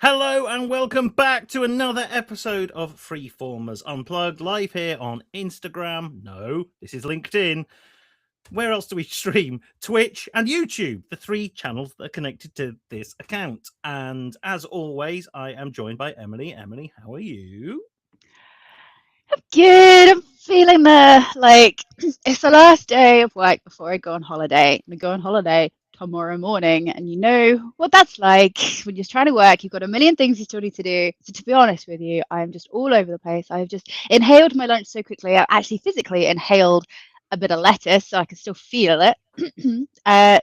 Hello and welcome back to another episode of Freeformers Unplugged, live here on Instagram. No, this is LinkedIn. Where else do we stream? Twitch and YouTube, the three channels that are connected to this account. And as always, I am joined by Emily. Emily, how are you? Good. I'm feeling like it's the last day of work before I go on holiday. I go on holiday tomorrow morning, and you know what that's like when you're trying to work. You've got a million things you still need to do. So to be honest with you, I'm just all over the place. I've just inhaled my lunch so quickly. I actually physically inhaled a bit of lettuce, so I can still feel it.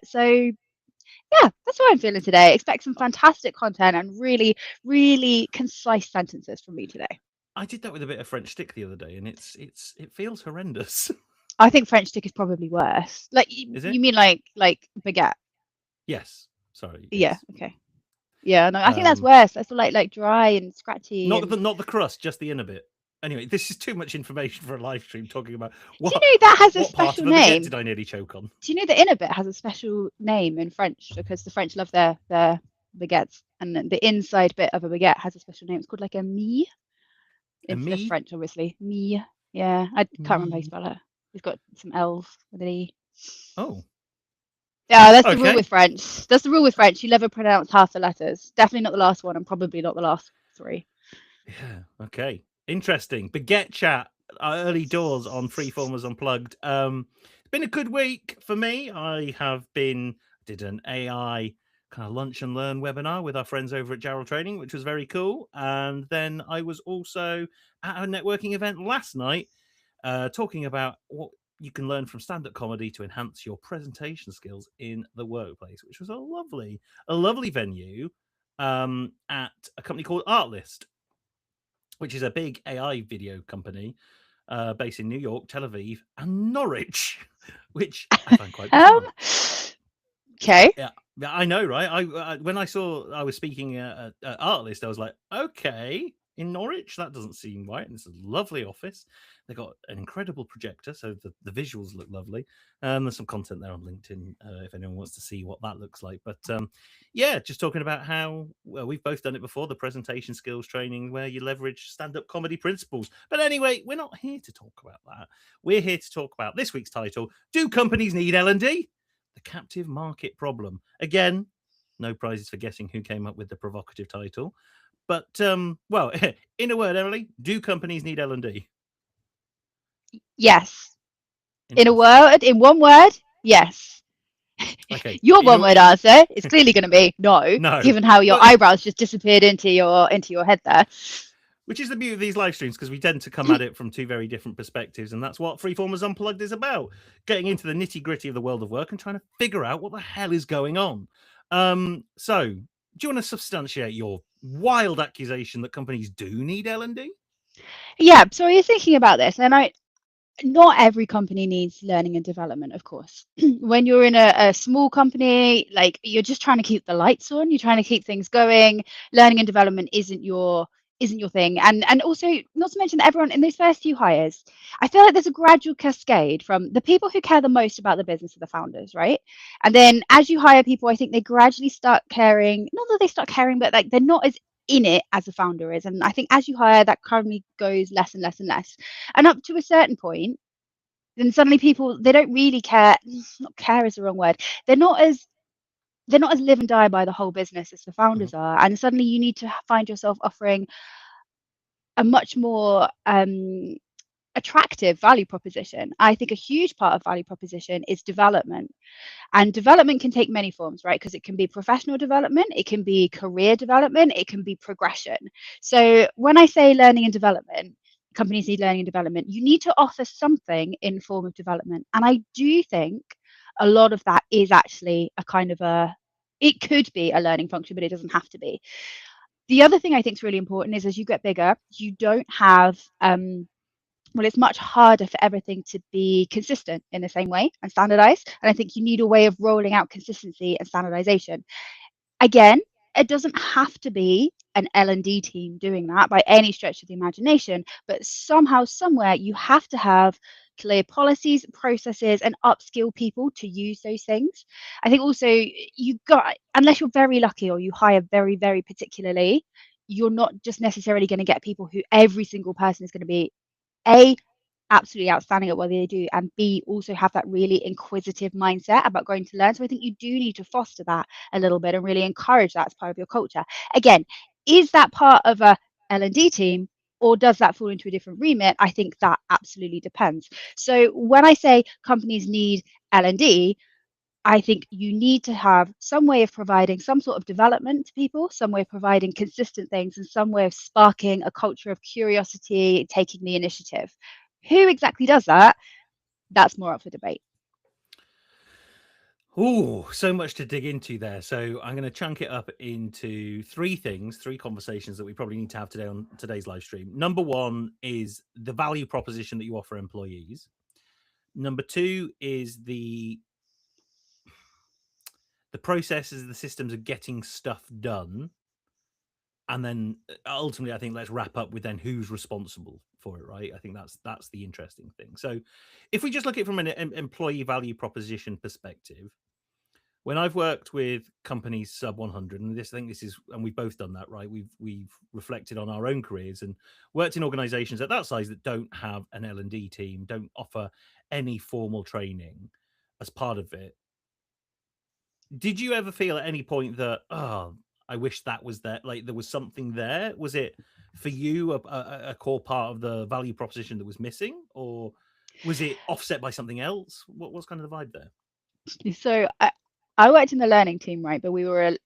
So yeah, that's how I'm feeling today. Expect some fantastic content and really, really concise sentences from me today. I did that with a bit of French stick the other day, and it feels horrendous. I think French stick is probably worse. Like Is you it? mean like baguette? Yes. Sorry. Yeah. Yes. Okay. Yeah. No, I think that's Um, worse. That's like dry and scratchy. not And the crust, just the inner bit. Anyway, this is too much information for a live stream talking about do you what know that has a what part special of a baguette name? did I nearly choke on? Do you know the inner bit has a special name in French because the French love their baguettes, and the inside bit of a baguette has a special name. It's called like a mie. And It's me? French, obviously. Mie. Yeah. I can't remember how you Me. spell it. It's got some L's with an E. Oh, Yeah, that's the rule okay. with French. That's the rule with French. You never pronounce half the letters. Definitely not the last one, and probably not the last three. Yeah, okay. Interesting. Baguette chat, early doors on Freeformers Unplugged. It's been a good week for me. I have did an AI kind of lunch and learn webinar with our friends over at Jarrell Training, which was very cool. And then I was also at a networking event last night talking about what you can learn from stand-up comedy to enhance your presentation skills in the workplace, which was a lovely venue at a company called Artlist, which is a big AI video company based in New York, Tel Aviv, and Norwich, which I find quite Um. bizarre. Okay. Yeah, yeah, I know, right? When I saw I was speaking at Artlist, I was like, okay, in Norwich, that doesn't seem right. And it's a lovely office. They got an incredible projector, so the visuals look lovely. There's some content there on LinkedIn if anyone wants to see what that looks like. But yeah, just talking about how we've both done it before, the presentation skills training where you leverage stand-up comedy principles. But anyway, we're not here to talk about that. We're here to talk about this week's title: Do companies need L&D? The captive market problem. Again, no prizes for guessing who came up with the provocative title. But well, in a word, Emily, do companies need L&D? Yes. In a Interesting. word, in one word, yes. Okay. Your one word answer is clearly going to be no, No. given how your Well, eyebrows just disappeared into your head there. which is the beauty of these live streams, because we tend to come at it from two very different perspectives, and that's what Freeformers Unplugged is about: getting into the nitty gritty of the world of work and trying to figure out what the hell is going on. So, do you want to substantiate your wild accusation that companies do need L&D? Yeah. So you're thinking about this, and not every company needs learning and development, of course. When you're in a small company, like you're just trying to keep the lights on, you're trying to keep things going. Learning and development isn't your thing. And also, not to mention that everyone in those first few hires, I feel like there's a gradual cascade from the people who care the most about the business are the founders, right? And then as you hire people, I think they gradually start caring, not that they start caring, but like they're not as in it as the founder is. And I think as you hire, that currently goes less and less and less. And up to a certain point, then suddenly people, they don't really care. Not care is the wrong word. They're not as live and die by the whole business as the Mhm. founders are, and suddenly you need to find yourself offering a much more attractive value proposition. I think a huge part of value proposition is development, and development can take many forms, right? Because it can be professional development, it can be career development, it can be progression. So when I say learning and development, companies need learning and development, you need to offer something in form of development. And I do think a lot of that is actually a kind of it could be a learning function, but it doesn't have to be. The other thing I think is really important is as you get bigger, you don't have well, it's much harder for everything to be consistent in the same way and standardized. And I think you need a way of rolling out consistency and standardization. Again, it doesn't have to be an L&D team doing that by any stretch of the imagination, but somehow, somewhere, you have to have clear policies, processes, and upskill people to use those things. I think also you got, unless you're very lucky or you hire very, very particularly, you're not just necessarily going to get people who every single person is going to be A, absolutely outstanding at what they do, and B, also have that really inquisitive mindset about going to learn. So I think you do need to foster that a little bit and really encourage that as part of your culture. Again, is that part of a L&D team, or does that fall into a different remit? I think that absolutely depends. So when I say companies need L&D, I think you need to have some way of providing some sort of development to people, some way of providing consistent things, and some way of sparking a culture of curiosity, taking the initiative. Who exactly does that? That's more up for debate. Oh, so much to dig into there. So I'm going to chunk it up into three conversations that we probably need to have today on today's live stream. Number one is the value proposition that you offer employees. Number two is the processes, the systems of getting stuff done. And then ultimately, I think let's wrap up with then who's responsible for it, right? I think that's the interesting thing. So if we just look at it from an employee value proposition perspective, when I've worked with companies sub 100, and this, I think this is, and we've both done that, right? We've reflected on our own careers and worked in organizations at that size that don't have an L&D team, don't offer any formal training as part of it. Did you ever feel at any point that, oh, I wish that was there, like there was something there? Was it for you a core part of the value proposition that was missing, or was it offset by something else? What's kind of the vibe there? So I worked in the learning team, right? But we were it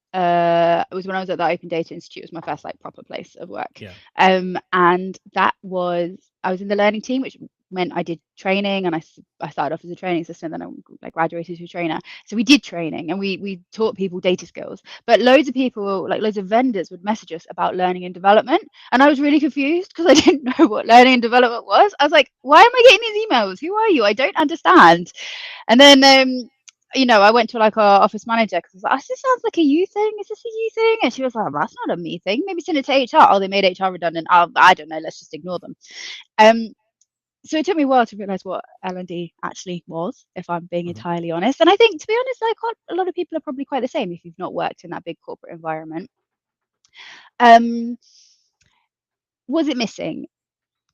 was when I was at the Open Data Institute. It was my first like proper place of work. Yeah. And that was, I was in the learning team, which meant I did training, and I started off as a training assistant, then I graduated to a trainer. So we did training and we taught people data skills. But loads of people, like loads of vendors, would message us about learning and development, and I was really confused because I didn't know what learning and development was. I was like, why am I getting these emails? Who are you? I don't understand. And then I went to like our office manager because I was like, oh, this sounds like a you thing. Is this a you thing? And she was like, that's not a me thing. Maybe send it to HR. Oh, they made HR redundant. Oh, I don't know. Let's just ignore them. So it took me a while to realize what L&D actually was, if I'm being entirely honest. And I think, to be honest, like a lot of people are probably quite the same if you've not worked in that big corporate environment. Was it missing?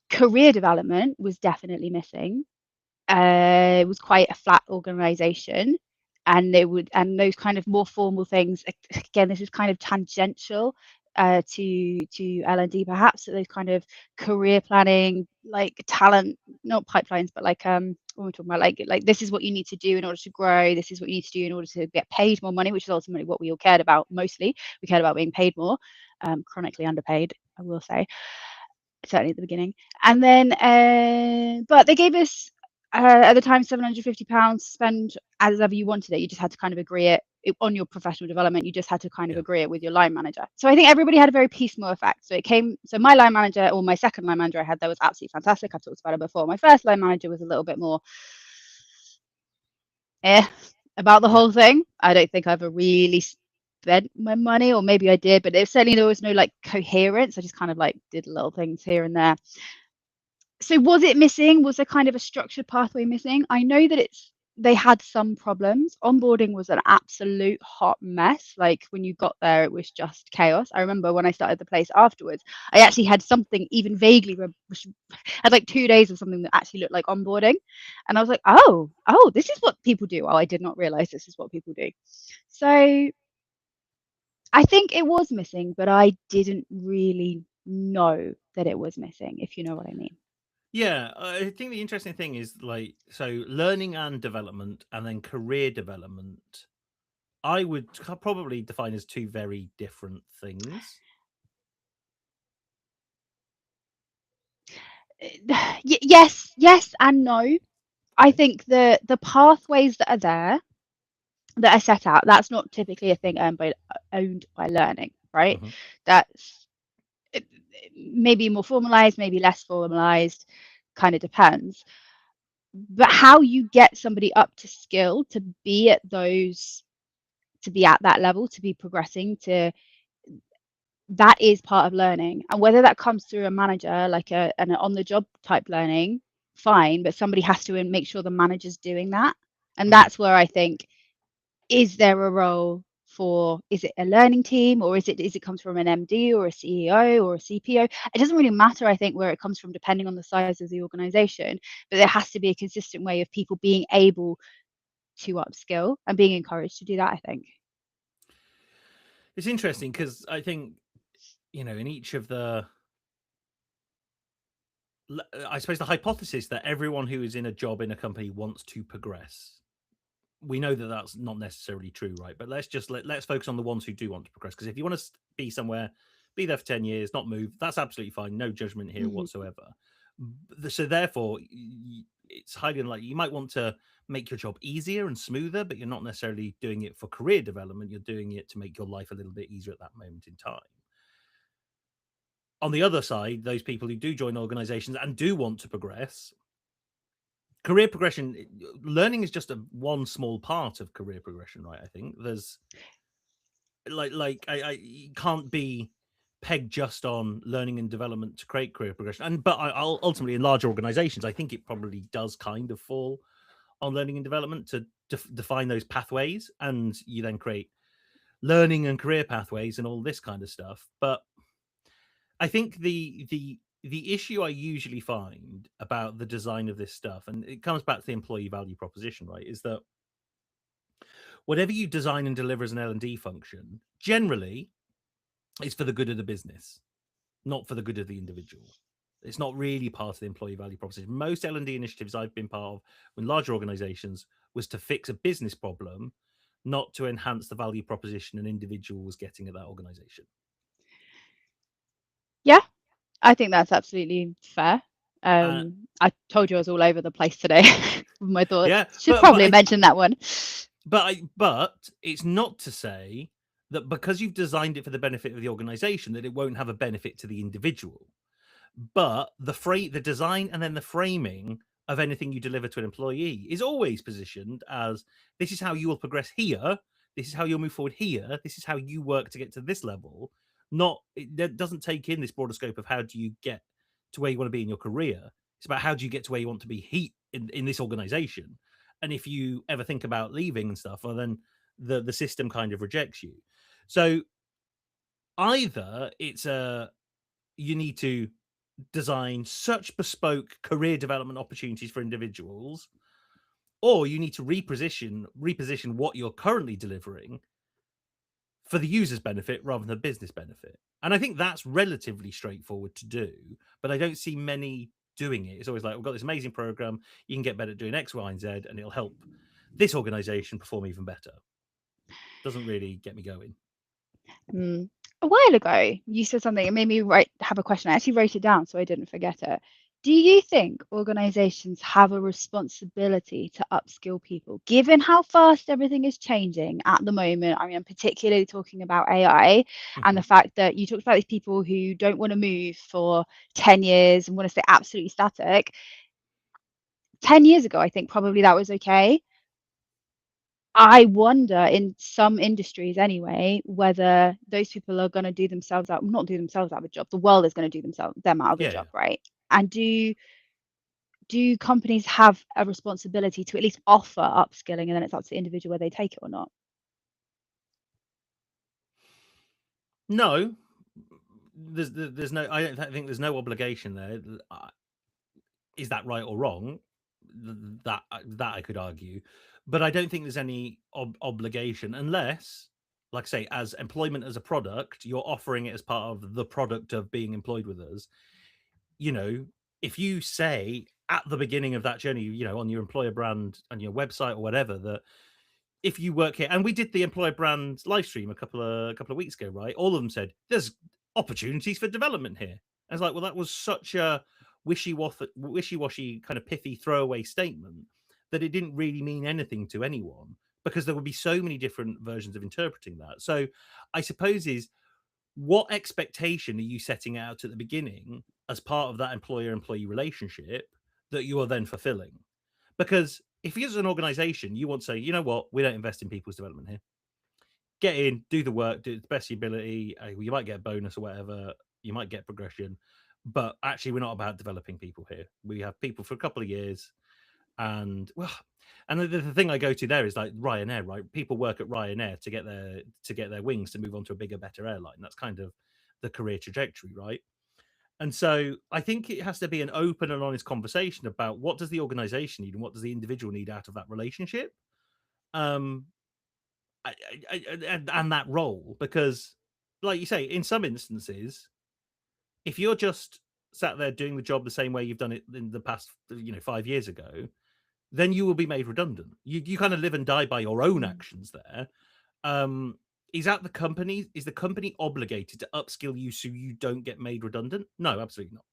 Career development was definitely missing. It was quite a flat organization, and those kind of more formal things, again, this is kind of tangential to L&D perhaps, so those kind of career planning, like talent, not pipelines, but like what we're talking about, like this is what you need to do in order to grow, this is what you need to do in order to get paid more money, which is ultimately what we all cared about. Mostly we cared about being paid more, chronically underpaid, I will say, certainly at the beginning. And then but they gave us at the time £750 to spend as ever you wanted it. You just had to kind of agree it on your professional development. You just had to kind of agree it with your line manager. So I think everybody had a very piecemeal effect. So my line manager, or my second line manager I had there, was absolutely fantastic. I've talked about it before. My first line manager was a little bit more about the whole thing. I don't think I ever really spent my money, or maybe I did, but certainly there was no like coherence. I just kind of like did little things here and there. So was it missing? Was there kind of a structured pathway missing? I know that they had some problems. Onboarding was an absolute hot mess. Like when you got there, it was just chaos. I remember when I started the place afterwards, I actually had something even vaguely, had like 2 days of something that actually looked like onboarding. And I was like, oh, this is what people do. Oh, I did not realize this is what people do. So I think it was missing, but I didn't really know that it was missing, if you know what I mean. Yeah, I think the interesting thing is like, so learning and development and then career development, I would probably define as two very different things. Yes and no. I think the pathways that are there, that are set out, that's not typically a thing owned by learning, right? That's maybe more formalized, maybe less formalized, kind of depends. But how you get somebody up to skill to be at that level, to be progressing, to that is part of learning. And whether that comes through a manager, like an on the job type learning, fine, but somebody has to make sure the manager's doing that. And Mhm. that's where I think, is there a role for, is it a learning team, or is it comes from an MD or a CEO or a CPO? It doesn't really matter, I think, where it comes from, depending on the size of the organization, but there has to be a consistent way of people being able to upskill and being encouraged to do that, I think. It's interesting because I think, in each of I suppose the hypothesis that everyone who is in a job in a company wants to progress. We know that that's not necessarily true, right? But let's focus on the ones who do want to progress. Because if you want to be somewhere, be there for 10 years, not move, that's absolutely fine. No judgment here Mhm. whatsoever. So therefore, it's highly unlikely you might want to make your job easier and smoother, but you're not necessarily doing it for career development. You're doing it to make your life a little bit easier at that moment in time. On the other side, those people who do join organizations and do want to progress, career progression, learning is just one small part of career progression, right? I think there's I you can't be pegged just on learning and development to create career progression. I'll ultimately, in larger organizations, I think it probably does kind of fall on learning and development to define those pathways, and you then create learning and career pathways and all this kind of stuff. But I think the issue I usually find about the design of this stuff, and it comes back to the employee value proposition, right, is that whatever you design and deliver as an L&D function, generally, is for the good of the business, not for the good of the individual. It's not really part of the employee value proposition. Most L&D initiatives I've been part of in larger organizations was to fix a business problem, not to enhance the value proposition an individual was getting at that organization. Yeah, I think that's absolutely fair. Uh, I told you I was all over the place today with my thoughts. yeah, Should but probably mention that one. but it's not to say that because you've designed it for the benefit of the organization that it won't have a benefit to the individual. But the design and then the framing of anything you deliver to an employee is always positioned as, this is how you will progress here, this is how you'll move forward here, this is how you work to get to this level. Not It doesn't take in this broader scope of how do you get to where you want to be in your career. It's about how do you get to where you want to be in this organization. And if you ever think about leaving and stuff, well, then the system kind of rejects you. So either you need to design such bespoke career development opportunities for individuals, or you need to reposition what you're currently delivering for the user's benefit rather than the business benefit. And I think that's relatively straightforward to do, but I don't see many doing it. It's always like, we've got this amazing program, you can get better at doing X, Y, and Z, and it'll help this organization perform even better. Doesn't really get me going. Mm. A while ago, you said something. It made me have a question. I actually wrote it down so I didn't forget it. Do you think organizations have a responsibility to upskill people, given how fast everything is changing at the moment? I mean, I'm particularly talking about AI and the Mhm. fact that you talked about these people who don't want to move for 10 years and want to stay absolutely static. 10 years ago, I think probably that was okay. I wonder, in some industries anyway, whether those people are going to do themselves out, not do themselves out of a job. The world is going to do them out of a Yeah, yeah. job, right? And do companies have a responsibility to at least offer upskilling, and then it's up to the individual whether they take it or not? No, there's no. I don't think there's no obligation there. Is that right or wrong? That I could argue, but I don't think there's any obligation unless, like I say, as employment as a product, you're offering it as part of the product of being employed with us. You know, if you say at the beginning of that journey, on your employer brand and your website or whatever, that if you work here, and we did the employer brand live stream a couple of weeks ago, right? All of them said there's opportunities for development here. I was like, well, that was such a wishy-washy kind of pithy throwaway statement that it didn't really mean anything to anyone, because there would be so many different versions of interpreting that. So I suppose is, what expectation are you setting out at the beginning as part of that employer-employee relationship that you are then fulfilling? Because if you, as an organization, you want to say, you know what, we don't invest in people's development here. get in, do the work, do it to the best of your ability. You might get a bonus or whatever. You might get progression, but actually, we're not about developing people here. We have people for a couple of years, and well, and the thing I go to there is like Ryanair, right? People work at Ryanair to get their wings to move on to a bigger, better airline. That's kind of the career trajectory, right? And so I think it has to be an open and honest conversation about what does the organization need and what does the individual need out of that relationship. Um, and that role, because like you say, in some instances, if you're just sat there doing the job the same way you've done it in the past 5 years ago, then you will be made redundant. You kind of live and die by your own actions there. Is the company obligated to upskill you so you don't get made redundant? No, absolutely not.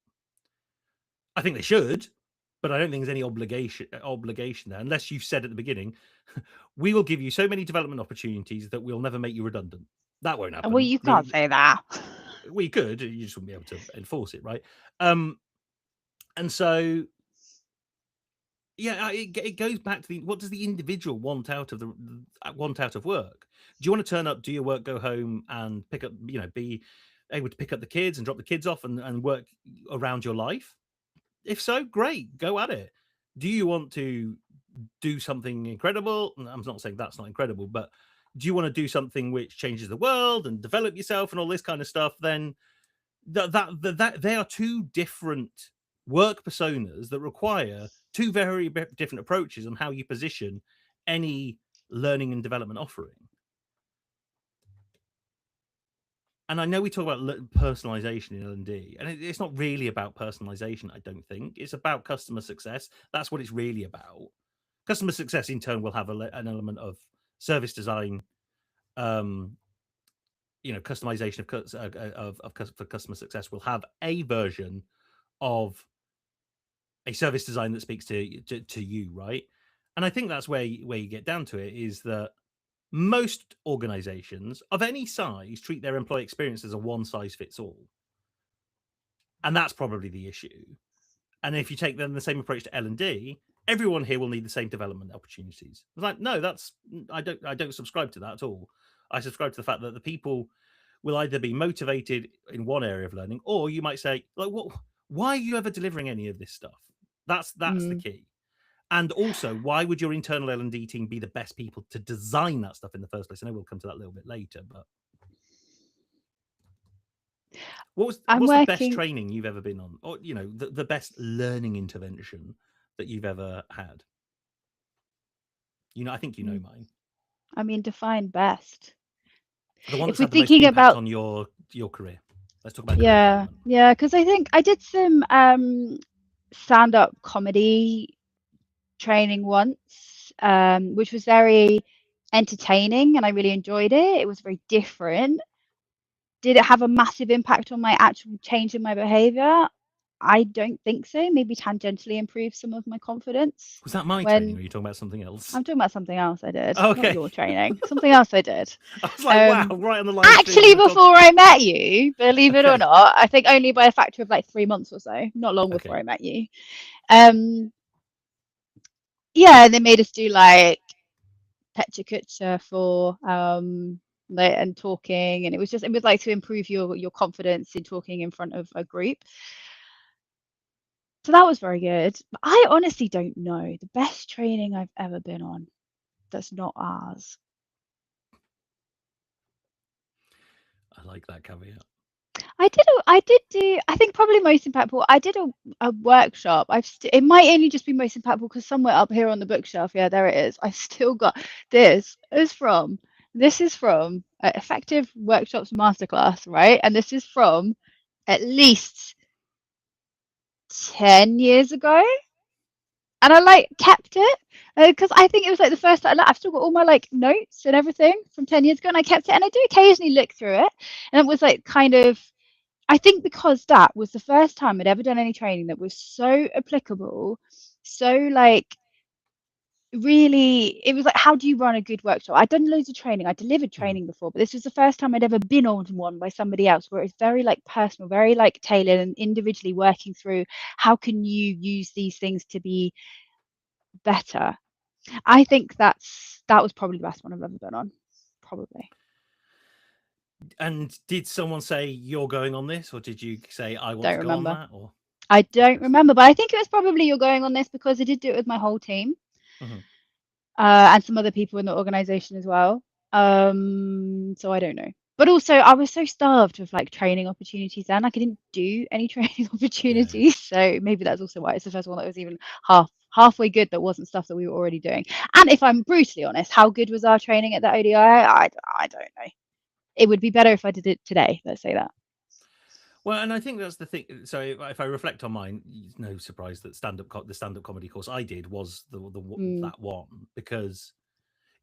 I think they should, but I don't think there's any obligation there, unless you've said at the beginning, we will give you so many development opportunities that we'll never make you redundant. That won't Well, happen. you can't say that. We could, you just wouldn't be able to enforce it, right? And so, yeah, it goes back to what does the individual want out of work? Do you want to turn up, do your work, go home, and pick up, be able to pick up the kids and drop the kids off and work around your life? If so, great, go at it. Do you want to do something incredible? I'm not saying that's not incredible, but do you want to do something which changes the world and develop yourself and all this kind of stuff? Then that they are two different work personas that require two very different approaches on how you position any learning and development offering. And I know we talk about personalization in L&D, and it's not really about personalization, I don't think. It's about customer success. That's what it's really about. Customer success, in turn, will have an element of service design, customization for customer success. Will have a version of a service design that speaks to you, right? And I think that's where you get down to it, is that most organizations of any size treat their employee experience as a one size fits all. And that's probably the issue. And if you take then the same approach to L&D, everyone here will need the same development opportunities. It's like, no, I don't subscribe to that at all. I subscribe to the fact that the people will either be motivated in one area of learning, or you might say, like, why are you ever delivering any of this stuff? That's the key. And also, why would your internal L&D team be the best people to design that stuff in the first place? I know we'll come to that a little bit later, but what's the best training you've ever been on? Or, the best learning intervention that you've ever had? I think mine. I mean, define best. The one that's had the most impact on your career. Let's talk about career development. Yeah, because I think I did some stand-up comedy training once, which was very entertaining and I really enjoyed it. It was very different. Did it have a massive impact on my actual change in my behavior? I don't think so. Maybe tangentially improve some of my confidence. Was that my training, or are you talking about something else? I'm talking about something else I did. Okay. Not your training. Something else I did. I was like, wow, right on the line. Actually, before I met you, believe it or not, I think only by a factor of like 3 months or so, not long before I met you. Yeah, they made us do like Pecha Kucha for and talking, and it was like to improve your confidence in talking in front of a group. So that was very good. But I honestly don't know the best training I've ever been on that's not ours. I like that caveat. I did do, I think probably most impactful, I did a workshop. It might only just be most impactful because somewhere up here on the bookshelf, yeah, there it is. I've still got this. This is from Effective Workshops Masterclass, right? And this is from at least 10 years ago. And I like kept it because I think it was like the first time. I've still got all my like notes and everything from 10 years ago, and I kept it. And I do occasionally look through it, and it was like kind of, I think because that was the first time I'd ever done any training that was so applicable, so like really, it was like, how do you run a good workshop? I'd done loads of training, I delivered training before, but this was the first time I'd ever been on one by somebody else, where it's very like personal, very like tailored and individually working through how can you use these things to be better. I think that was probably the best one I've ever been on, probably. And did someone say you're going on this, or did you say I want Don't to go on remember. that? Or I that's don't good. remember, but I think it was probably you're going on this because I did do it with my whole team, Hmm. and some other people in the organization as well. So I don't know. But also, I was so starved with like training opportunities then. Like I didn't do any training Yeah, yeah. opportunities, so maybe that's also why it's the first one that was even halfway good. That wasn't stuff that we were already doing. And if I'm brutally honest, how good was our training at the ODI? I don't know. It would be better if I did it today. Let's say that. Well, and I think that's the thing. So if I reflect on mine, it's no surprise that the stand up comedy course I did was Mm, that one, because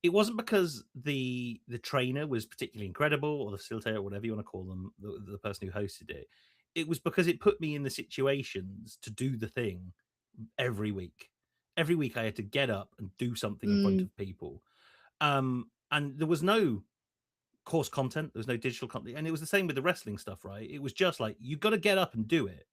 it wasn't because the trainer was particularly incredible, or the facilitator, or whatever you want to call them, the person who hosted it. It was because it put me in the situations to do the thing every week. Every week I had to get up and do something in front mm, of people. And there was no course content, there was no digital content, and it was the same with the wrestling stuff, right? It was just like you've got to get up and do it.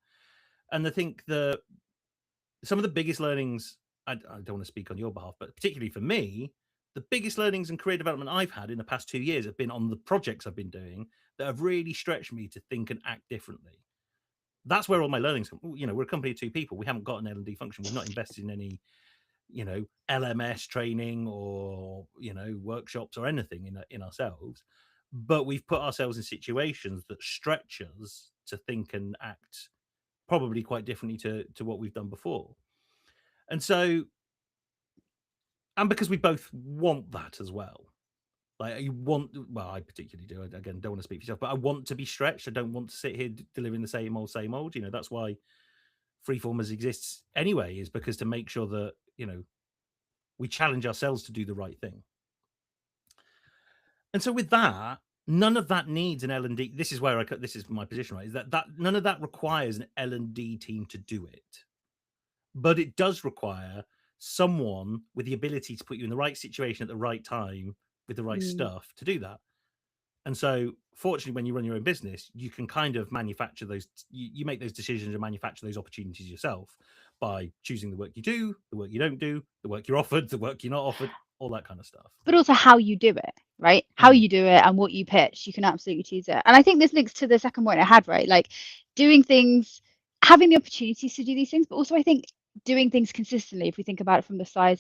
And I think some of the biggest learnings, I don't want to speak on your behalf, but particularly for me, the biggest learnings and career development I've had in the past 2 years have been on the projects I've been doing that have really stretched me to think and act differently. That's where all my learnings come. We're a company of two people. We haven't got an L&D function. We've not invested in any, LMS training, or workshops or anything in ourselves. But we've put ourselves in situations that stretch us to think and act probably quite differently to what we've done before. And so, and because we both want that as well. Like you want, well, I particularly do. Again, don't want to speak for yourself, but I want to be stretched. I don't want to sit here delivering the same old, same old. That's why Freeformers exists anyway, is because to make sure that we challenge ourselves to do the right thing. And so with that, none of that needs an L&D. This is where this is my position, right? Is that none of that requires an L&D team to do it, but it does require someone with the ability to put you in the right situation at the right time with the right mm. stuff to do that. And so, fortunately, when you run your own business, you can kind of manufacture those. You make those decisions and manufacture those opportunities yourself by choosing the work you do, the work you don't do, the work you're offered, the work you're not offered, all that kind of stuff. But also how you do it, right? How Mm, you do it and what you pitch, you can absolutely choose it. And I think this links to the second point I had, right? Like doing things, having the opportunities to do these things, but also I think doing things consistently. If we think about it from the side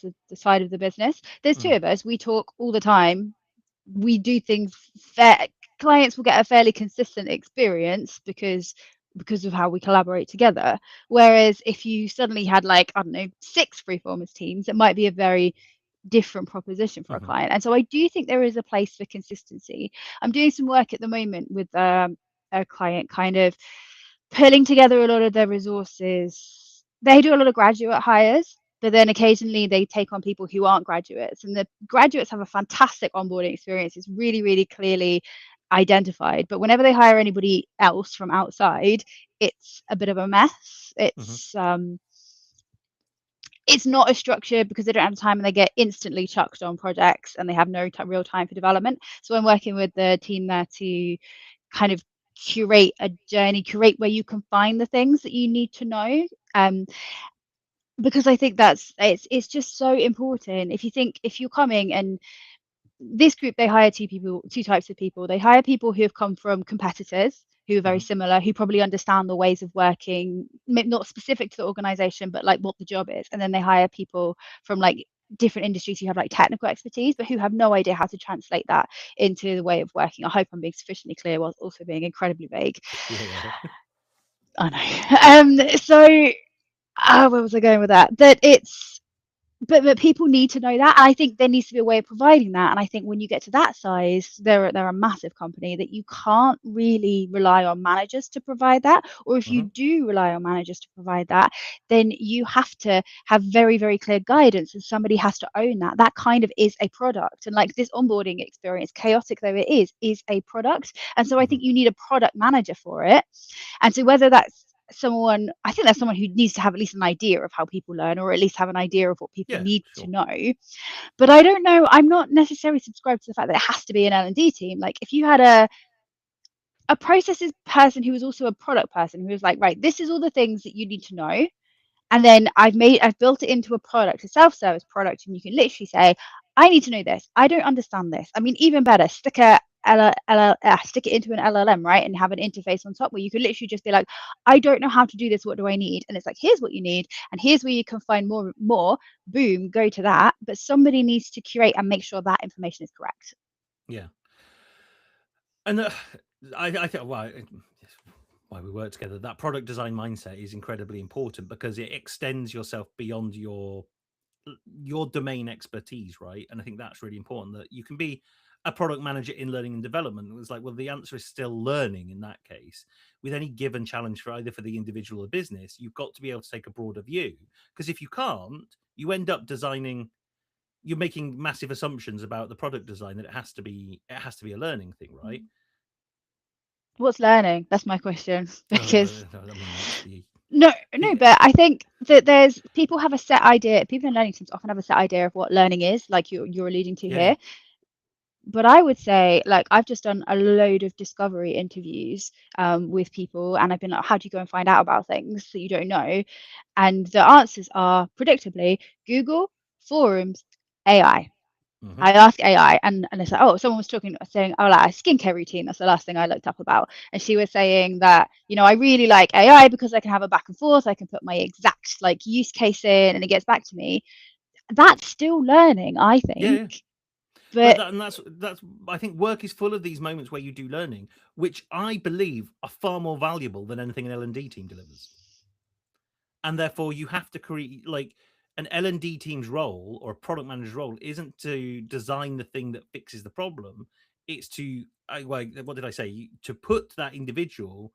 of the business, there's two mm, of us. We talk all the time. We do things fair. Clients will get a fairly consistent experience because of how we collaborate together. Whereas if you suddenly had like, I don't know, 6 freeformers teams, it might be a very different proposition for a mm-hmm, client. And so I do think there is a place for consistency. I'm doing some work at the moment with a client, kind of pulling together a lot of their resources. They do a lot of graduate hires, but then occasionally they take on people who aren't graduates. And the graduates have a fantastic onboarding experience. It's really, really clearly identified. But whenever they hire anybody else from outside, it's a bit of a mess. mm-hmm. It's not as structured because they don't have time and they get instantly chucked on projects and they have no real time for development. So I'm working with the team there to kind of curate a journey, curate where you can find the things that you need to know. Um, because I think it's just so important. If you're coming and this group, they hire two types of people. They hire people who have come from competitors who are very Mm-hmm. similar, who probably understand the ways of working, not specific to the organization, but like what the job is. And then they hire people from like different industries who have like technical expertise, but who have no idea how to translate that into the way of working. I hope I'm being sufficiently clear whilst also being incredibly vague. Yeah, yeah. I know. Where was I going with that? That it's but people need to know that, and I think there needs to be a way of providing that. And I think when you get to that size, they're a massive company that you can't really rely on managers to provide that. Or if you Mm-hmm. do rely on managers to provide that, then you have to have very, very clear guidance, and somebody has to own that. That kind of is a product, and like this onboarding experience, chaotic though it is a product. And so I Mm-hmm. think you need a product manager for it. And so whether that's someone, I think that's someone who needs to have at least an idea of how people learn, or at least have an idea of what people Yeah, need to sure. know. But I don't know, I'm not necessarily subscribed to the fact that it has to be an L&D team. Like if you had a processes person who was also a product person who was like, right, this is all the things that you need to know, and then I've built it into a product, a self-service product, and you can literally say, I need to know this, I don't understand this. I mean, even better, stick a stick it into an LLM, right, and have an interface on top where you could literally just be like, I don't know how to do this. What do I need? And it's like, here's what you need, and here's where you can find more. Boom, go to that. But somebody needs to curate and make sure that information is correct. Yeah. And I think, well, why we work together, that product design mindset is incredibly important because it extends yourself beyond your domain expertise, right? And I think that's really important, that you can be a product manager in learning and development. It's like, well, the answer is still learning in that case. With any given challenge for either for the individual or business, you've got to be able to take a broader view. Because if you can't, you end up designing, you're making massive assumptions about the product design that it has to be a learning thing, right? What's learning? That's my question. Because I mean, that's the no, but I think that there's people have a set idea. People in learning teams often have a set idea of what learning is, like you're alluding to yeah, here. But I would say, like, I've just done a load of discovery interviews with people, and I've been like, how do you go and find out about things that you don't know? And the answers are predictably Google, forums, AI. hmm I ask AI, and it's like, oh, someone was saying, oh, like a skincare routine. That's the last thing I looked up about. And she was saying that, I really like AI because I can have a back and forth. I can put my exact like use case in, and it gets back to me. That's still learning, I yeah, think. yeah. But But that's I think work is full of these moments where you do learning, which I believe are far more valuable than anything an L&D team delivers. And therefore you have to create, like, an L&D team's role or a product manager's role isn't to design the thing that fixes the problem. It's to, well, what did I say, to put that individual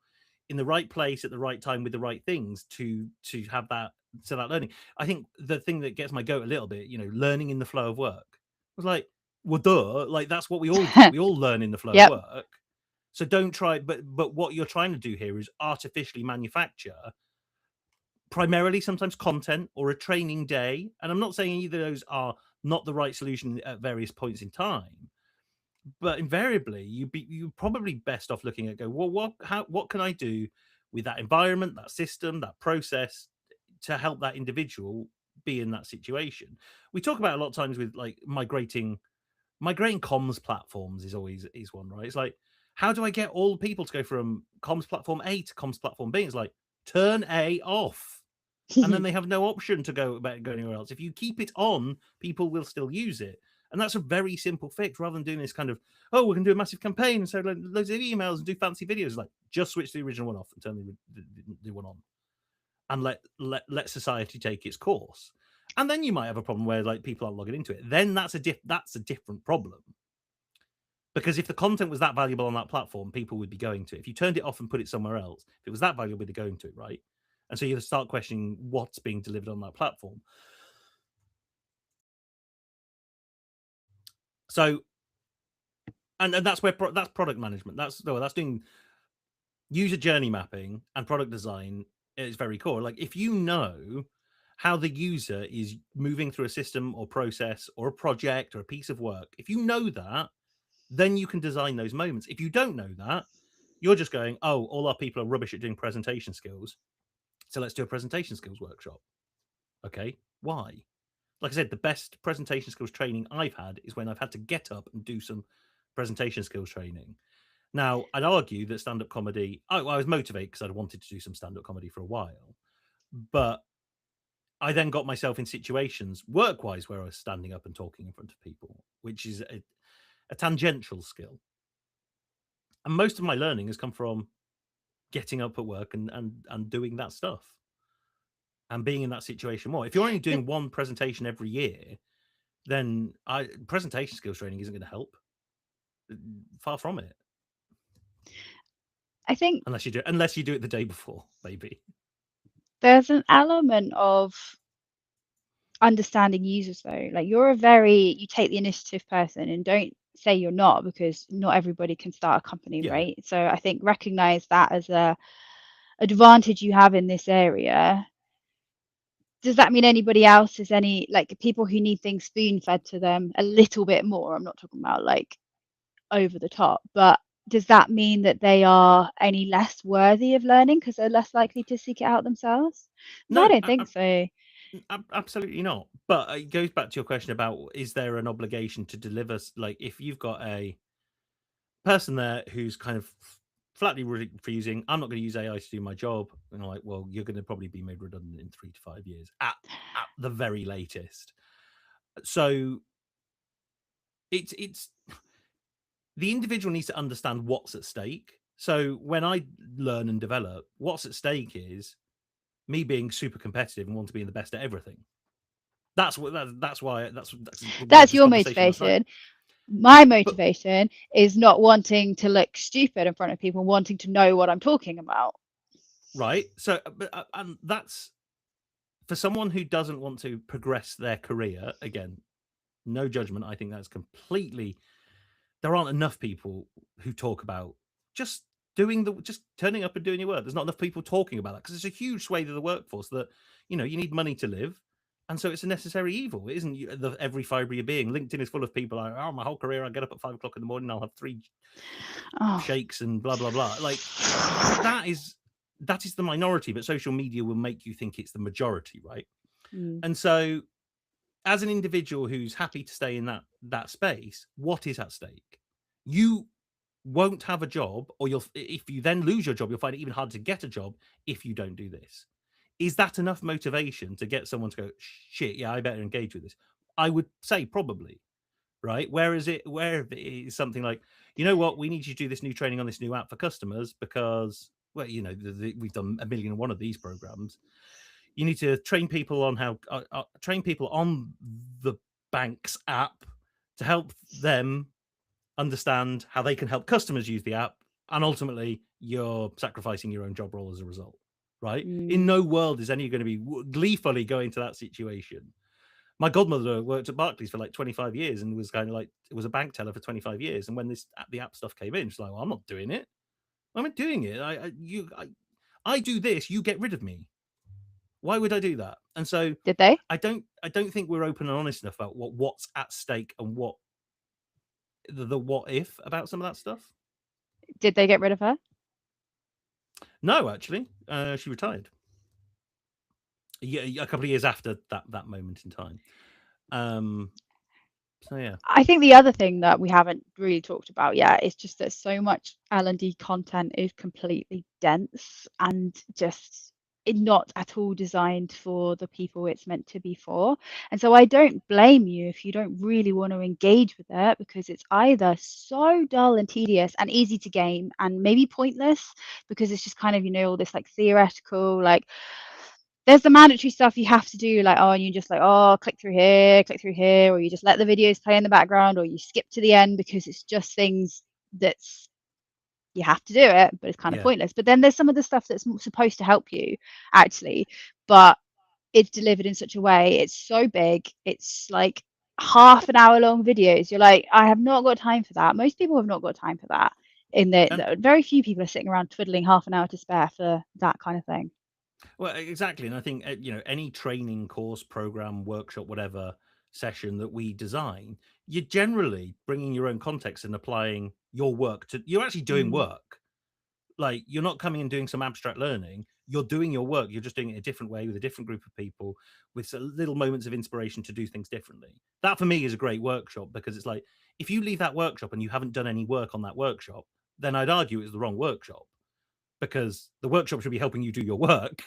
in the right place at the right time with the right things to have that, so that learning. I think the thing that gets my goat a little bit, learning in the flow of work, was like, well, duh, like that's what we all do. We all learn in the flow of yep. work. So don't try, but what you're trying to do here is artificially manufacture primarily sometimes content or a training day. And I'm not saying either of those are not the right solution at various points in time, but invariably you probably best off looking at, go, well, what can I do with that environment, that system, that process, to help that individual be in that situation. We talk about a lot of times with, like, migrating comms platforms is one, right? It's like, how do I get all the people to go from comms platform A to comms platform B? It's like, turn A off, and then they have no option to go anywhere else. If you keep it on, people will still use it. And that's a very simple fix, rather than doing this kind of, oh, we're going to do a massive campaign and so loads of emails and do fancy videos. Like, just switch the original one off and turn the new one on, and let society take its course. And then you might have a problem where, like, people aren't logging into it. Then that's a different problem. Because if the content was that valuable on that platform, people would be going to it. If you turned it off and put it somewhere else, if it was that valuable, they'd be going to it, right? And so you start questioning what's being delivered on that platform. So, and that's where that's product management. That's doing user journey mapping and product design is very core. Like, if you know how the user is moving through a system or process or a project or a piece of work, if you know that, then you can design those moments. If you don't know that, you're just going, oh, all our people are rubbish at doing presentation skills, so let's do a presentation skills workshop. Okay, why? Like I said, the best presentation skills training I've had is when I've had to get up and do some presentation skills training. Now, I'd argue that stand-up comedy, I was motivated because I'd wanted to do some stand-up comedy for a while, but I then got myself in situations work-wise where I was standing up and talking in front of people, which is a tangential skill. And most of my learning has come from getting up at work and doing that stuff and being in that situation more. If you're only doing one presentation every year, then presentation skills training isn't going to help. Far from it. I think Unless you do it the day before, maybe. there's an element of understanding users though. Like, you take the initiative person, and don't say you're not, because not everybody can start a company, Yeah. right? So I think recognize that as a advantage you have in this area. Does that mean anybody else is any, like, people who need things spoon fed to them a little bit more? I'm not talking about like over the top, but does that mean that they are any less worthy of learning because they're less likely to seek it out themselves? I No, don't think so. absolutely not. But it goes back to your question about, is there an obligation to deliver? Like, if you've got person there who's kind of flatly refusing, I'm not going to use AI to do my job. And I'm like, well, you're going to probably be made redundant in 3 to 5 years at the very latest. So it's the individual needs to understand what's at stake. So when I learn and develop, what's at stake is me being super competitive and want to be the best at everything. That's what that's why we had That's this your conversation last night. motivation. My But motivation is not wanting to look stupid in front of people, wanting to know what I'm talking about. right, so and that's for someone who doesn't want to progress their career. Again, no judgment. I think that's completely. There aren't enough people who talk about just just turning up and doing your work. There's not enough people talking about that because it's a huge swathe of the workforce that you need money to live, and so it's a necessary evil. It isn't every fibre of your being. LinkedIn is full of people like, oh, my whole career I get up at 5 o'clock in the morning, I'll have 3 Oh, shakes and blah blah blah. Like that is the minority, but social media will make you think it's the majority, right? mm, And so as an individual who's happy to stay in that space, what is at stake? You won't have a job, or if you then lose your job, you'll find it even harder to get a job if you don't do this. Is that enough motivation to get someone to go, shit, yeah, I better engage with this? I would say probably, right? Where it is something like, you know what, we need you to do this new training on this new app for customers because, well, we've done a million and one of these programs. You need to train people on train people on the bank's app to help them understand how they can help customers use the app, and ultimately you're sacrificing your own job role as a result, right? In mm. no world is any going to be gleefully going to that situation. My godmother worked at Barclays for like 25 years and was kind of like, it was a bank teller for 25 years, and when the app stuff came in, she's like, well, I'm not doing it. I'm not doing it. I do this, you get rid of me. Why would I do that? And so Did they? I don't think we're open and honest enough about what's at stake and what the what if about some of that stuff. Did they get rid of her? No, actually, she retired. Yeah, a couple of years after that moment in time. So yeah, I think the other thing that we haven't really talked about yet is just that so much L&D content is completely dense and just not at all designed for the people it's meant to be for. And so I don't blame you if you don't really want to engage with it, because it's either so dull and tedious and easy to game and maybe pointless, because it's just kind of, all this like theoretical, like there's the mandatory stuff you have to do, like, oh, and you just like, oh, click through here, or you just let the videos play in the background, or you skip to the end because it's just things that's you have to do it, but it's kind of yeah. pointless. But then there's some of the stuff that's supposed to help you actually, but it's delivered in such a way, it's so big, it's like half an hour long videos. You're like, I have not got time for that. Most people have not got time for that. And Very few people are sitting around twiddling half an hour to spare for that kind of thing. well, exactly. And I think any training course, program, workshop, whatever session that we design, you're generally bringing your own context and applying your work to. You're actually doing Mm, work. Like, you're not coming and doing some abstract learning. You're doing your work. You're just doing it a different way with a different group of people with little moments of inspiration to do things differently. That for me is a great workshop, because it's like, if you leave that workshop and you haven't done any work on that workshop, then I'd argue it's the wrong workshop, because the workshop should be helping you do your work.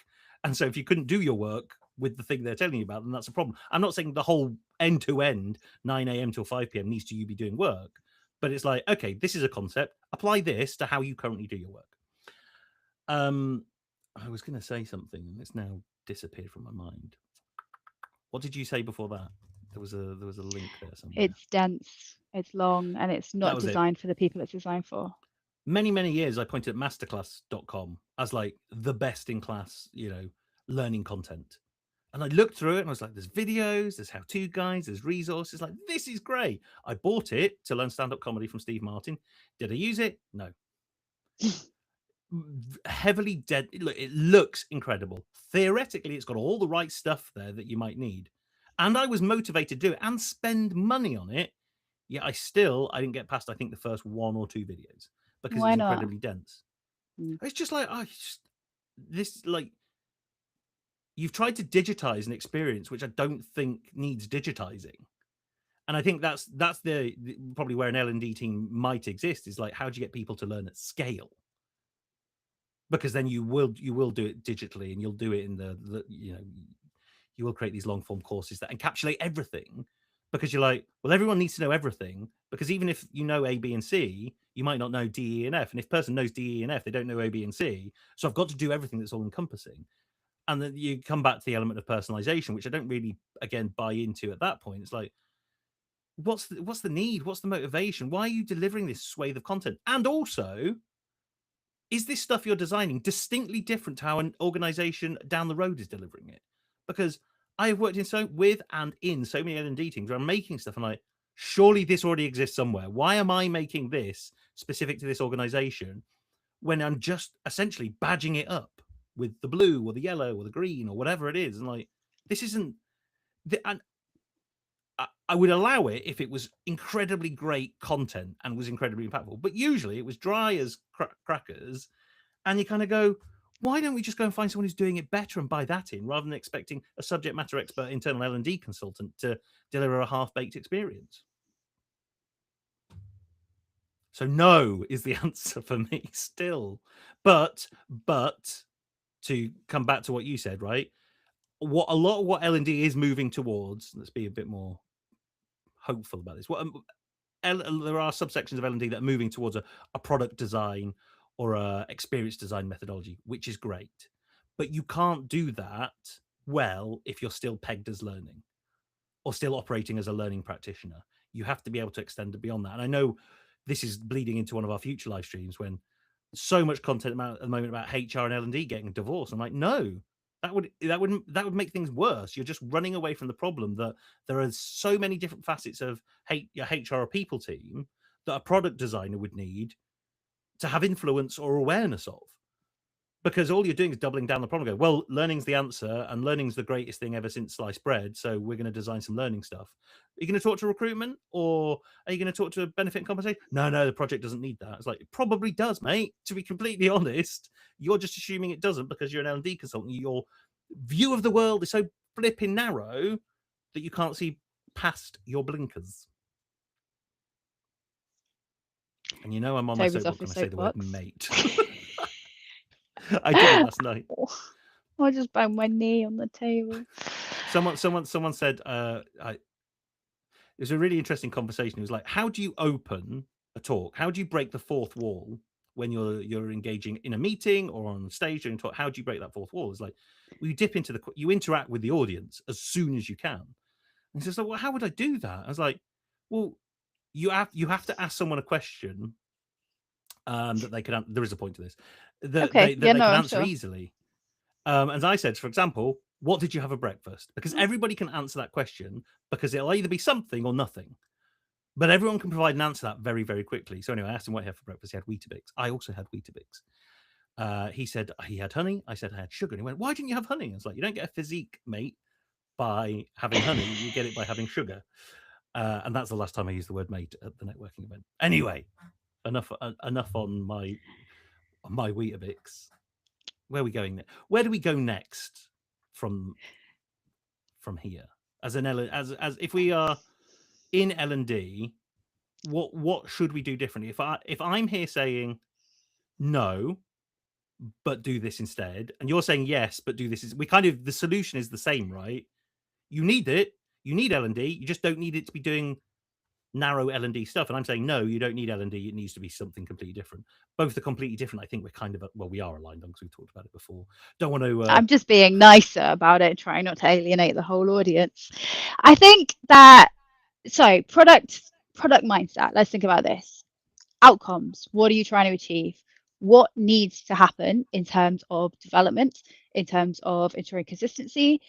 And so if you couldn't do your work with the thing they're telling you about, then that's a problem. I'm not saying the whole end to end 9 a.m. till 5 p.m. needs to you be doing work, but it's like, okay, this is a concept. Apply this to how you currently do your work. I was going to say something and it's now disappeared from my mind. What did you say before that? There was a link there somewhere. it's dense, it's long, and it's That not was it. designed for the people it's designed for. Many years I pointed at masterclass.com as like the best in class, learning content. And I looked through it and I was like, there's videos, there's how-to guides, there's resources. Like, this is great. I bought it to learn stand-up comedy from Steve Martin. Did I use it? No. Heavily dead. It looks incredible. Theoretically, it's got all the right stuff there that you might need. And I was motivated to do it and spend money on it. Yet I didn't get past, I think, the first 1 or 2 videos because it Why was not? incredibly dense. Mm. It's just like, this, like, you've tried to digitize an experience which I don't think needs digitizing. And I think that's probably where an L&D team might exist, is like, how do you get people to learn at scale? Because then you will do it digitally, and you'll do it in the you will create these long form courses that encapsulate everything, because you're like, well, everyone needs to know everything, because even if you know A, B, and C, you might not know D, E, and F. And if a person knows D, E, and F, they don't know A, B, and C. So I've got to do everything that's all encompassing. And then you come back to the element of personalization, which I don't really, again, buy into at that point. It's like, what's the need? What's the motivation? Why are you delivering this swathe of content? And also, is this stuff you're designing distinctly different to how an organization down the road is delivering it? Because I have worked in so many L&D teams where I'm making stuff, and like, surely this already exists somewhere. Why am I making this specific to this organization when I'm just essentially badging it up with the blue or the yellow or the green or whatever it is? And like, this isn't. And I would allow it if it was incredibly great content and was incredibly impactful. But usually it was dry as crackers, and you kind of go, why don't we just go and find someone who's doing it better and buy that in, rather than expecting a subject matter expert internal L&D consultant to deliver a half-baked experience? So no is the answer for me still. But to come back to what you said, right? A lot of what L&D is moving towards, let's be a bit more hopeful about this. There are subsections of L&D that are moving towards a product design or a experience design methodology, which is great. But you can't do that well if you're still pegged as learning or still operating as a learning practitioner. You have to be able to extend it beyond that. And I know this is bleeding into one of our future live streams, when so much content at the moment about HR and L&D getting divorced. I'm like, no, that would make things worse. You're just running away from the problem that there are so many different facets of your HR or people team that a product designer would need to have influence or awareness of. Because all you're doing is doubling down the problem. Go, well, learning's the answer, and learning's the greatest thing ever since sliced bread. So we're going to design some learning stuff. Are you going to talk to recruitment, or are you going to talk to benefit and compensation? No, the project doesn't need that. It's like, it probably does, mate. To be completely honest, you're just assuming it doesn't because you're an L&D consultant. Your view of the world is so flipping narrow that you can't see past your blinkers. And you know I'm on my soapbox when I say the word mate. I did it last night. I just banged my knee on the table. Someone said, it was a really interesting conversation. It was like, how do you open a talk? How do you break the fourth wall when you're engaging in a meeting or on stage during talk? How do you break that fourth wall? It's like, well, you interact with the audience as soon as you can. And he says, well, how would I do that? I was like, well, you have to ask someone a question that they can. There is a point to this that they can answer easily. As I said, for example, what did you have for breakfast? Because everybody can answer that question, because it'll either be something or nothing. But everyone can provide an answer to that very, very quickly. So anyway, I asked him what he had for breakfast. He had Weetabix. I also had Weetabix. He said he had honey. I said I had sugar. And he went, why didn't you have honey? I was like, you don't get a physique, mate, by having honey. You get it by having sugar. And that's the last time I used the word mate at the networking event. Anyway, enough on my Weetabix. Where are we going? Where do we go next from here? As if we are in L&D, what should we do differently? If I'm here saying no, but do this instead, and you're saying yes, but do this, the solution is the same, right? You need it. You need L&D. You just don't need it to be doing narrow L&D stuff. And I'm saying, no, you don't need L&D. It needs to be something completely different. Both are completely different. I think we are aligned on, because we've talked about it before. Don't want to. I'm just being nicer about it, trying not to alienate the whole audience. I think that, so product mindset. Let's think about this. Outcomes. What are you trying to achieve? What needs to happen in terms of development, in terms of ensuring consistency?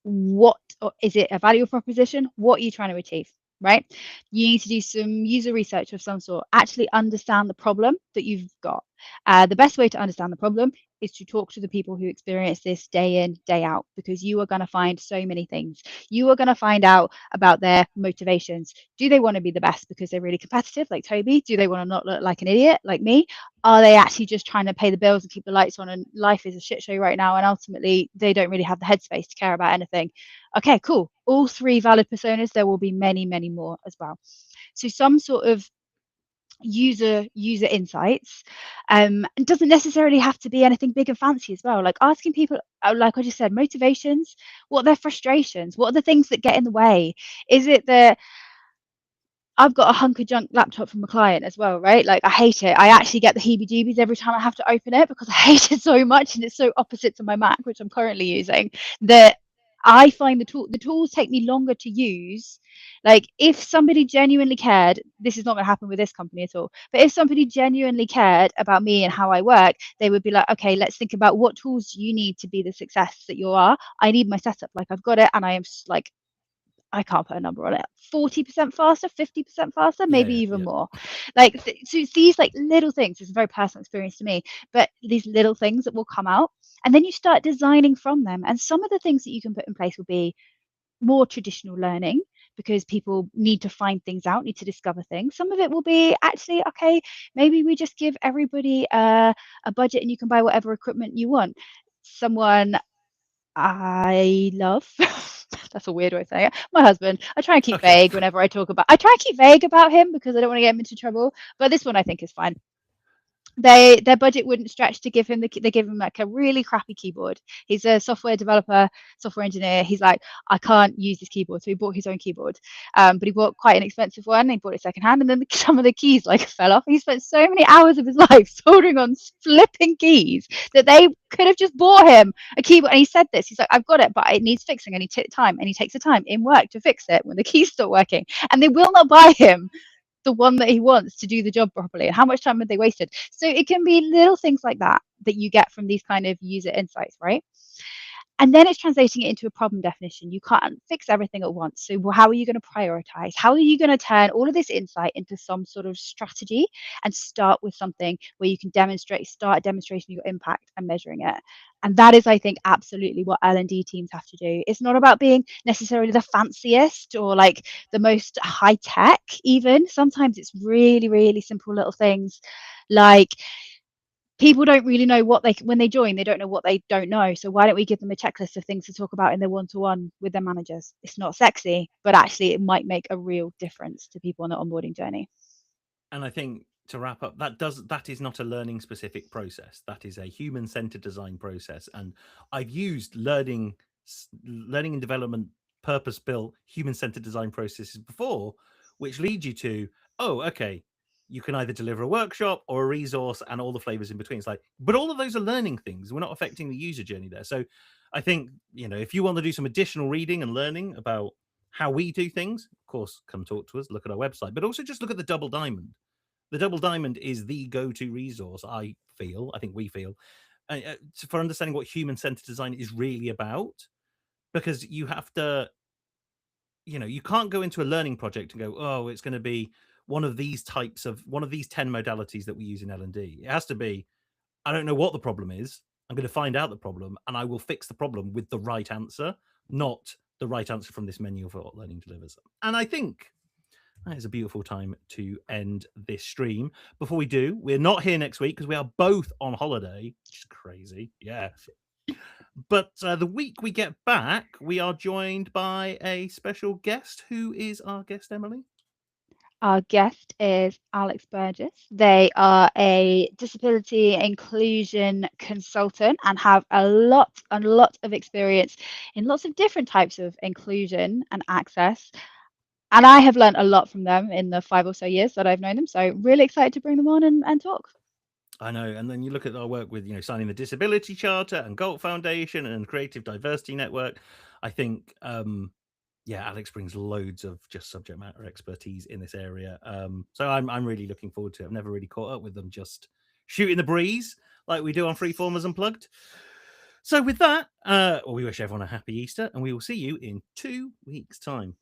Is it a value proposition? What are you trying to achieve? Right? You need to do some user research of some sort, actually understand the problem that you've got. The best way to understand the problem is to talk to the people who experience this day in, day out, because you are going to find so many things. You are going to find out about their motivations. Do they want to be the best because they're really competitive, like Toby? Do they want to not look like an idiot, like me? Are they actually just trying to pay the bills and keep the lights on, and life is a shit show right now, and ultimately they don't really have the headspace to care about anything? Okay, cool. All three valid personas. There will be many, many more as well. So some sort of user insights, it doesn't necessarily have to be anything big and fancy as well. Like asking people, like I just said, motivations, what are their frustrations, what are the things that get in the way? Is it that I've got a hunk of junk laptop from a client as well, right? Like I hate it. I actually get the heebie-jeebies every time I have to open it because I hate it so much, and it's so opposite to my Mac, which I'm currently using, that I find the tools take me longer to use. Like if somebody genuinely cared, this is not going to happen with this company at all. But if somebody genuinely cared about me and how I work, they would be like, okay, let's think about what tools you need to be the success that you are. I need my setup. Like I've got it, and I am like, I can't put a number on it, 40% faster, 50% faster, Yeah, maybe even yeah. more. Like, so it's these like little things. It's a very personal experience to me, but these little things that will come out, and then you start designing from them. And some of the things that you can put in place will be more traditional learning, because people need to find things out, need to discover things. Some of it will be actually, okay, maybe we just give everybody a budget and you can buy whatever equipment you want. Someone I love. That's a weird way of saying it. My husband. I try and keep Okay. vague whenever I talk about. I try and keep vague about him because I don't want to get him into trouble. But this one I think is fine. Their budget wouldn't stretch to give him they give him like a really crappy keyboard. He's a software developer, software engineer. He's like, I can't use this keyboard, so he bought his own keyboard. But he bought quite an expensive one. He bought it secondhand, and then some of the keys like fell off. He spent so many hours of his life soldering on flipping keys that they could have just bought him a keyboard. And he said this, he's like, I've got it, but it needs fixing. I need time, and he takes the time in work to fix it when the keys stop working, and they will not buy him the one that he wants to do the job properly. And how much time have they wasted? So it can be little things like that that you get from these kind of user insights, right? And then it's translating it into a problem definition. You can't fix everything at once. So how are you going to prioritize? How are you going to turn all of this insight into some sort of strategy and start with something where you can start demonstrating your impact and measuring it? And that is, I think, absolutely what L&D teams have to do. It's not about being necessarily the fanciest or like the most high tech even. Sometimes it's really, really simple little things like people don't really know what when they join, they don't know what they don't know. So why don't we give them a checklist of things to talk about in their one-to-one with their managers? It's not sexy, but actually it might make a real difference to people on the onboarding journey. And I think to wrap up, that is not a learning specific process. That is a human centered design process. And I've used learning and development purpose built human centered design processes before, which lead you to, oh, okay, you can either deliver a workshop or a resource and all the flavors in between. It's like, but all of those are learning things. We're not affecting the user journey there. So I think, if you want to do some additional reading and learning about how we do things, of course, come talk to us, look at our website, but also just look at the Double Diamond. The Double Diamond is the go-to resource, I think we feel, for understanding what human-centered design is really about, because you have to, you can't go into a learning project and go, oh, it's going to be one of these 10 modalities that we use in L&D. It has to be, I don't know what the problem is. I'm going to find out the problem and I will fix the problem with the right answer, not the right answer from this menu of what learning delivers. And I think that is a beautiful time to end this stream. Before we do, we're not here next week because we are both on holiday, which is crazy. Yeah. But the week we get back, we are joined by a special guest. Who is our guest, Emily? Our guest is Alex Burgess. They are a disability inclusion consultant and have a lot of experience in lots of different types of inclusion and access. And I have learned a lot from them in the 5 or so years that I've known them. So really excited to bring them on and talk. I know. And then you look at our work with, signing the Disability Charter and Galt Foundation and Creative Diversity Network. I think, Alex brings loads of just subject matter expertise in this area. So I'm really looking forward to it. I've never really caught up with them, just shooting the breeze like we do on Freeformers Unplugged. So with that, we wish everyone a happy Easter and we will see you in 2 weeks' time.